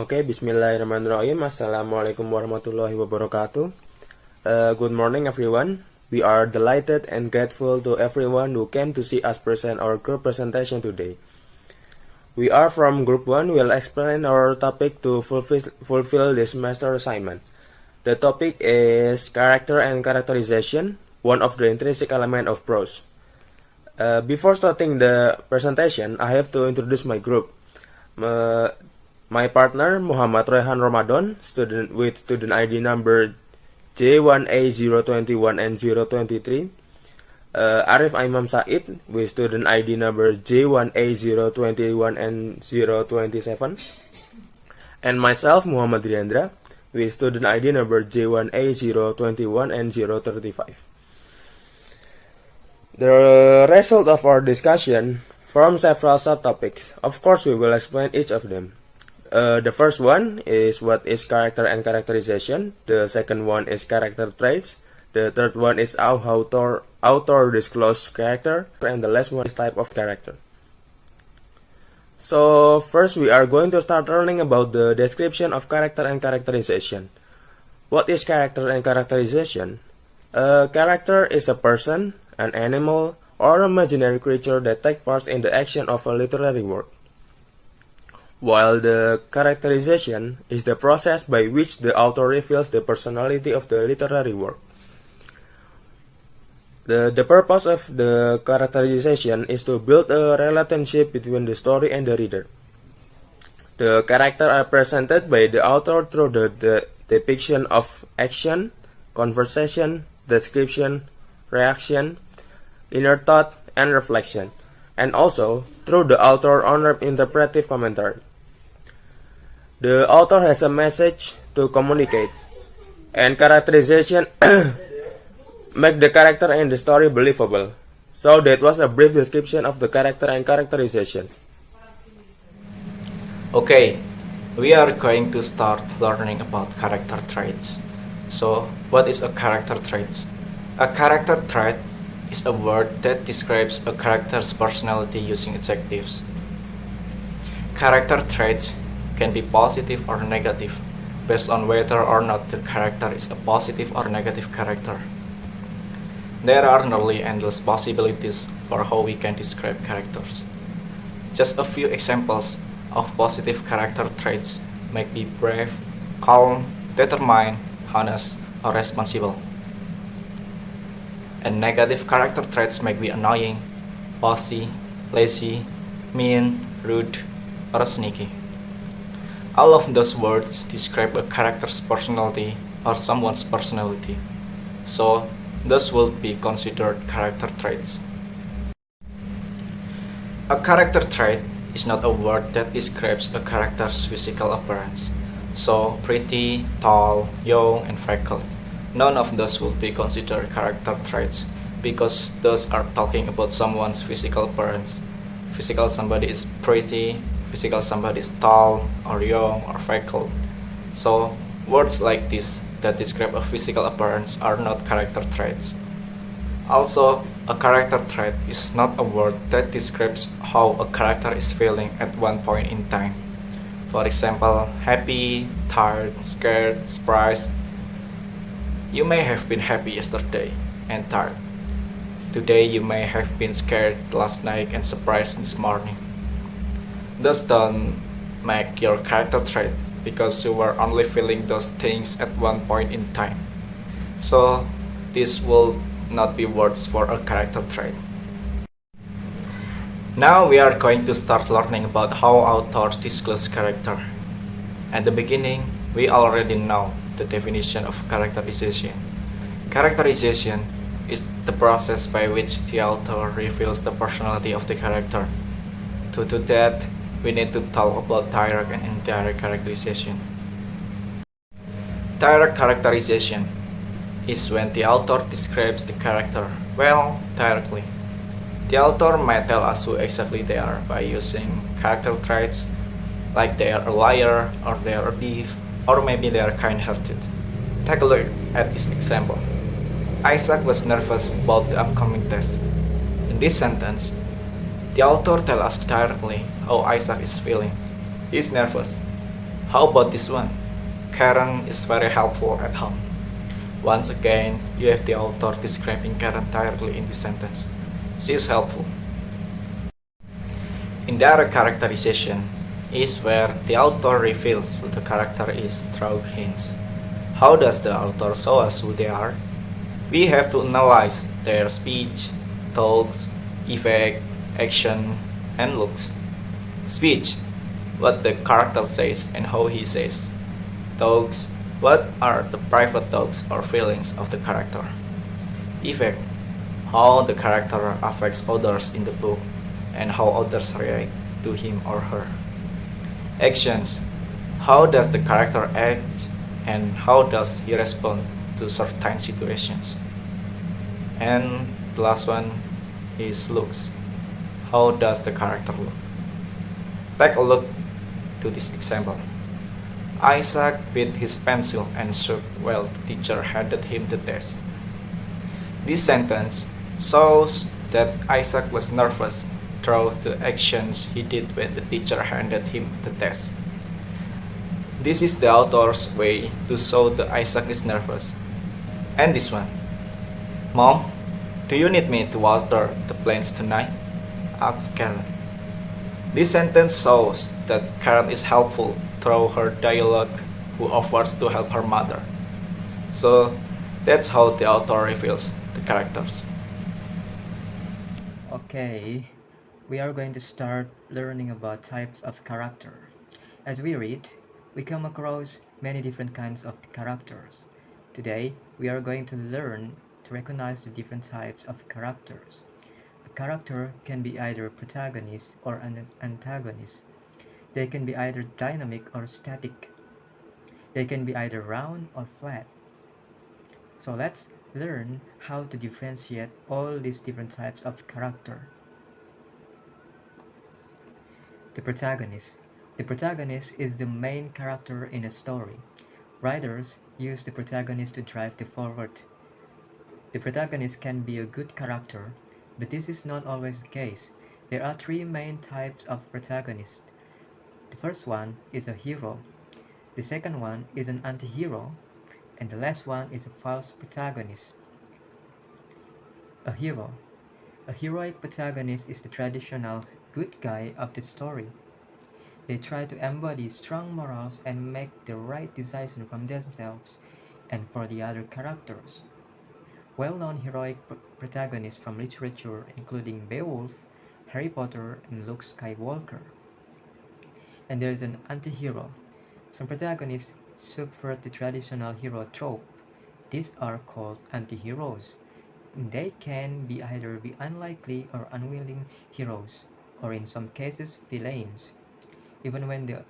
Okay, Bismillahirrahmanirrahim. Assalamualaikum warahmatullahi wabarakatuh. Good morning, everyone. We are delighted and grateful to everyone who came to see us present our group presentation today. We are from Group 1. We'll explain our topic to fulfill this semester assignment. The topic is character and characterization, one of the intrinsic elements of prose. Before starting the presentation, I have to introduce my group. My partner, Muhammad Rehan Ramadan, student with student ID number J1A021 and 023. Arif Imam Said with student ID number J1A021 and 027. And myself, Muhammad Riandra, with student ID number J1A021 and 035. The result of our discussion forms several subtopics. Of course, we will explain each of them. The first one is what is character and characterization. The second one is character traits. The third one is how author disclose character. And the last one is type of character. So first we are going to start learning about the description of character and characterization. What is character and characterization? A character is a person, an animal, or imaginary creature that takes part in the action of a literary work, while the characterization is the process by which the author reveals the personality of the literary work. The purpose of the characterization is to build a relationship between the story and the reader. The characters are presented by the author through the depiction of action, conversation, description, reaction, inner thought, and reflection, and also through the author's own interpretive commentary. The author has a message to communicate, and characterization make the character and the story believable. So that was a brief description of the character and characterization. Okay, we are going to start learning about character traits. So, what is a character trait? A character trait is a word that describes a character's personality using adjectives. Character traits can be positive or negative, based on whether or not the character is a positive or negative character. There are nearly endless possibilities for how we can describe characters. Just a few examples of positive character traits may be brave, calm, determined, honest, or responsible. And negative character traits may be annoying, bossy, lazy, mean, rude, or sneaky. All of those words describe a character's personality or someone's personality, so those will be considered character traits. A character trait is not a word that describes a character's physical appearance, so pretty, tall, young, and freckled. None of those will be considered character traits because those are talking about someone's physical appearance. Physical somebody is pretty, physical somebody is tall, or young, or freckled. So, words like this that describe a physical appearance are not character traits. Also, a character trait is not a word that describes how a character is feeling at one point in time. For example, happy, tired, scared, surprised. You may have been happy yesterday and tired. Today you may have been scared last night and surprised this morning. Those don't make your character trait because you were only feeling those things at one point in time. So this will not be words for a character trait. Now we are going to start learning about how authors disclose character. At the beginning, we already know the definition of characterization. Characterization is the process by which the author reveals the personality of the character. To do that, we need to talk about direct and indirect characterization. Direct characterization is when the author describes the character, well, directly. The author might tell us who exactly they are by using character traits, like they are a liar, or they are a thief, or maybe they are kind-hearted. Take a look at this example. Isaac was nervous about the upcoming test. In this sentence, the author tells us directly how Isaac is feeling. He is nervous. How about this one? Karen is very helpful at home. Once again, you have the author describing Karen entirely in this sentence. She is helpful. Indirect characterization is where the author reveals who the character is through hints. How does the author show us who they are? We have to analyze their speech, thoughts, effect, action, and looks. Speech, what the character says and how he says. Thoughts, what are the private thoughts or feelings of the character. Effect, how the character affects others in the book and how others react to him or her. Actions, how does the character act and how does he respond to certain situations. And the last one is looks. How does the character look? Take a look to this example. Isaac bit his pencil and shook while the teacher handed him the test. This sentence shows that Isaac was nervous through the actions he did when the teacher handed him the test. This is the author's way to show that Isaac is nervous. And this one. Mom, do you need me to water the plants tonight? Asks Karen. This sentence shows that Karen is helpful through her dialogue who offers to help her mother. So that's how the author reveals the characters. Okay, we are going to start learning about types of character. As we read, we come across many different kinds of characters. Today, we are going to learn to recognize the different types of characters. A character can be either protagonist or an antagonist. They can be either dynamic or static. They can be either round or flat. So let's learn how to differentiate all these different types of character. The protagonist. The protagonist is the main character in a story. Writers use the protagonist to drive the forward. The protagonist can be a good character, but this is not always the case. There are three main types of protagonists. The first one is a hero. The second one is an anti-hero, and the last one is a false protagonist. A hero. A heroic protagonist is the traditional good guy of the story. They try to embody strong morals and make the right decision from themselves and for the other characters. Well-known heroic protagonists from literature including Beowulf, Harry Potter, and Luke Skywalker. And there is an anti-hero. Some protagonists subvert the traditional hero trope. These are called anti-heroes. They can be either be unlikely or unwilling heroes, or in some cases villains. Even when the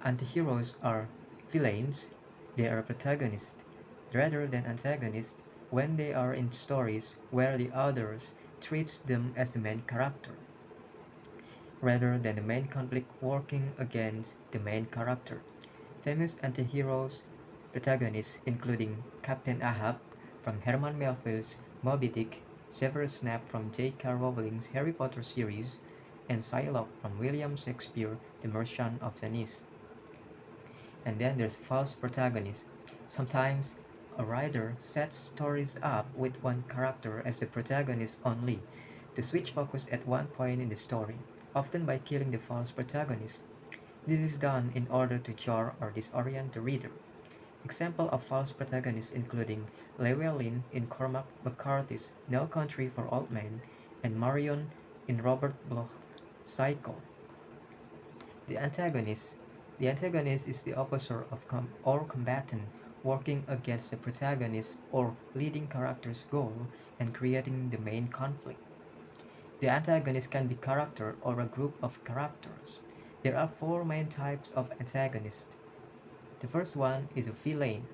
anti-heroes are villains, they are protagonists, rather than antagonists when they are in stories where the authors treats them as the main character, rather than the main conflict working against the main character. Famous anti-heroes protagonists including Captain Ahab from Herman Melville's Moby Dick, Severus Snape from J.K. Rowling's Harry Potter series, and Shylock from William Shakespeare's The Merchant of Venice. And then there's false protagonists. Sometimes a writer sets stories up with one character as the protagonist only, to switch focus at one point in the story, often by killing the false protagonist. This is done in order to jar or disorient the reader. Example of false protagonists including Llewellyn in Cormac McCarthy's No Country for Old Men and Marion in Robert Bloch's Psycho. The antagonist. The antagonist is the opposer of or combatant working against the protagonist or leading character's goal and creating the main conflict. The antagonist can be character or a group of characters. There are four main types of antagonists. The first one is a villain.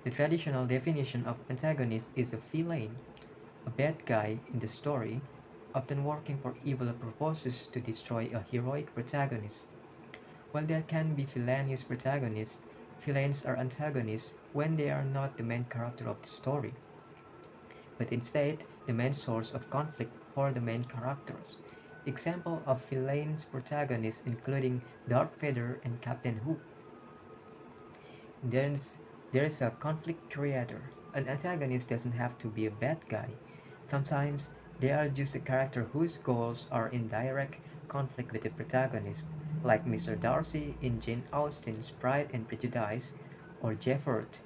The traditional definition of antagonist is a villain, a bad guy in the story, often working for evil purposes to destroy a heroic protagonist. While there can be villainous protagonists, villains are antagonists when they are not the main character of the story, but instead the main source of conflict for the main characters. Example of villainous protagonists including Darth Vader and Captain Hook. There's a conflict creator. An antagonist doesn't have to be a bad guy. Sometimes they are just a character whose goals are in direct conflict with the protagonist, like Mr. Darcy in Jane Austen's Pride and Prejudice, or Jefford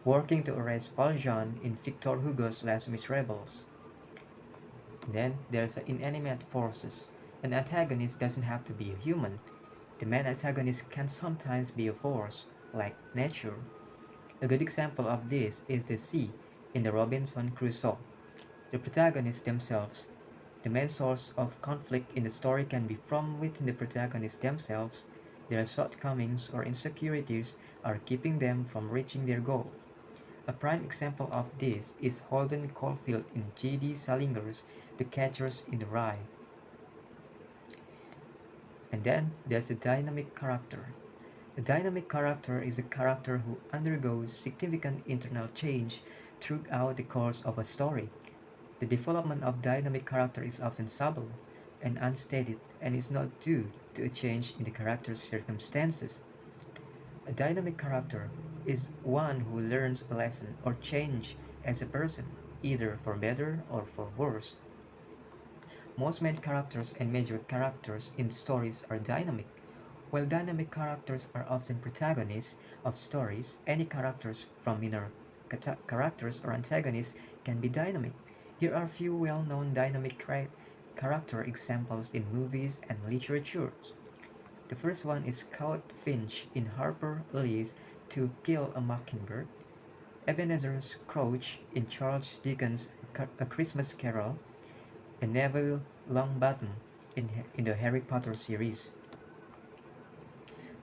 working to arrest Valjean in Victor Hugo's Les Miserables. Then there's the inanimate forces. An antagonist doesn't have to be a human. The main antagonist can sometimes be a force, like nature. A good example of this is the sea in the Robinson Crusoe. The protagonists themselves. The main source of conflict in the story can be from within the protagonists themselves. Their shortcomings or insecurities are keeping them from reaching their goal. A prime example of this is Holden Caulfield in J.D. Salinger's The Catchers in the Rye. And then there's a dynamic character. A dynamic character is a character who undergoes significant internal change throughout the course of a story. The development of dynamic character is often subtle and unstated and is not due to a change in the character's circumstances. A dynamic character is one who learns a lesson or change as a person, either for better or for worse. Most main characters and major characters in stories are dynamic. While dynamic characters are often protagonists of stories, any characters from minor characters or antagonists can be dynamic. Here are a few well-known dynamic character examples in movies and literature. The first one is Scout Finch in Harper Lee's To Kill a Mockingbird, Ebenezer Scrooge in Charles Dickens' A Christmas Carol, and Neville Longbottom in the Harry Potter series.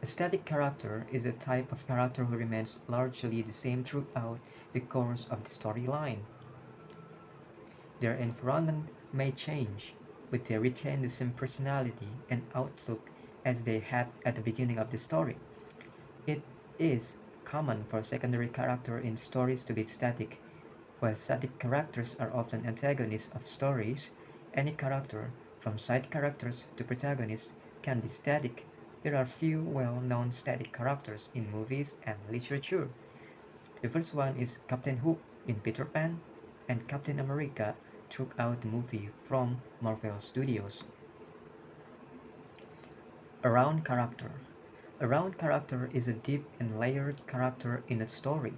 A static character is a type of character who remains largely the same throughout the course of the storyline. Their environment may change, but they retain the same personality and outlook as they had at the beginning of the story. It is common for secondary character in stories to be static. While static characters are often antagonists of stories, any character, from side characters to protagonists, can be static. There are few well-known static characters in movies and literature. The first one is Captain Hook in Peter Pan and Captain America throughout the movie from Marvel Studios. A round character. A round character is a deep and layered character in a story.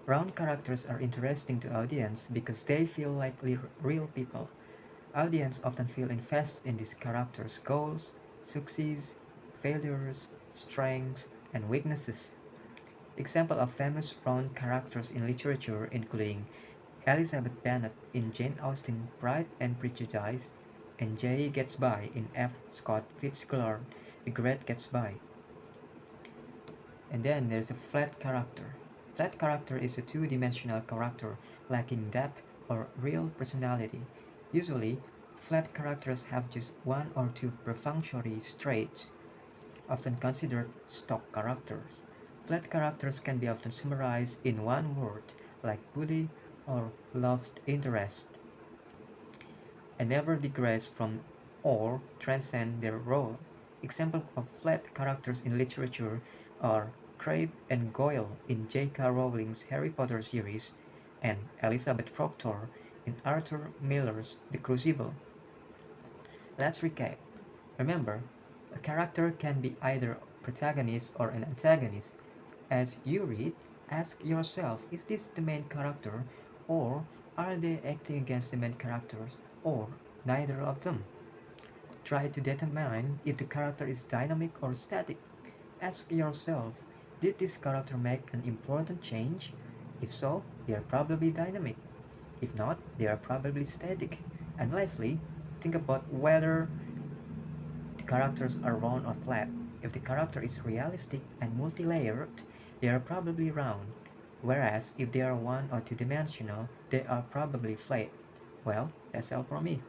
Round characters are interesting to audience because they feel like real people. Audience often feel invested in these characters' goals, success, failures, strengths, and weaknesses. Example of famous round characters in literature including Elizabeth Bennet in Jane Austen Pride and Prejudice and J. Gatsby in F. Scott Fitzgerald The Great Gatsby. And then there's a flat character. Flat character is a two-dimensional character lacking depth or real personality. Usually, flat characters have just one or two perfunctory traits, often considered stock characters. Flat characters can be often summarized in one word, like bully or love interest, and never digress from or transcend their role. Examples of flat characters in literature are Crabbe and Goyle in J.K. Rowling's Harry Potter series, and Elizabeth Proctor in Arthur Miller's The Crucible. Let's recap. Remember, a character can be either a protagonist or an antagonist. As you read, ask yourself, is this the main character, or are they acting against the main characters, or neither of them? Try to determine if the character is dynamic or static. Ask yourself, did this character make an important change? If so, they are probably dynamic. If not, they are probably static. And lastly, think about whether the characters are round or flat. If the character is realistic and multi-layered, they are probably round. Whereas if they are one or two-dimensional, they are probably flat. Well, that's all from me.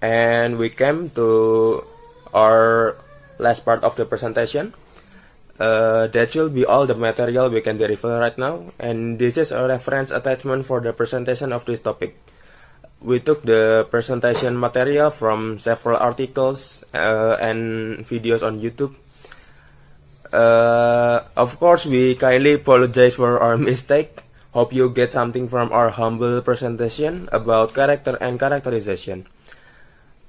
And we came to our last part of the presentation. That should be all the material we can deliver right now, and this is a reference attachment for the presentation of this topic. We took the presentation material from several articles and videos on YouTube. Of course, we kindly apologize for our mistake. Hope you get something from our humble presentation about character and characterization.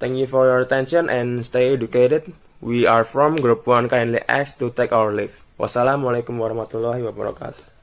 Thank you for your attention and stay educated. We are from Group 1 kindly asked to take our leave. Wassalamualaikum warahmatullahi wabarakatuh.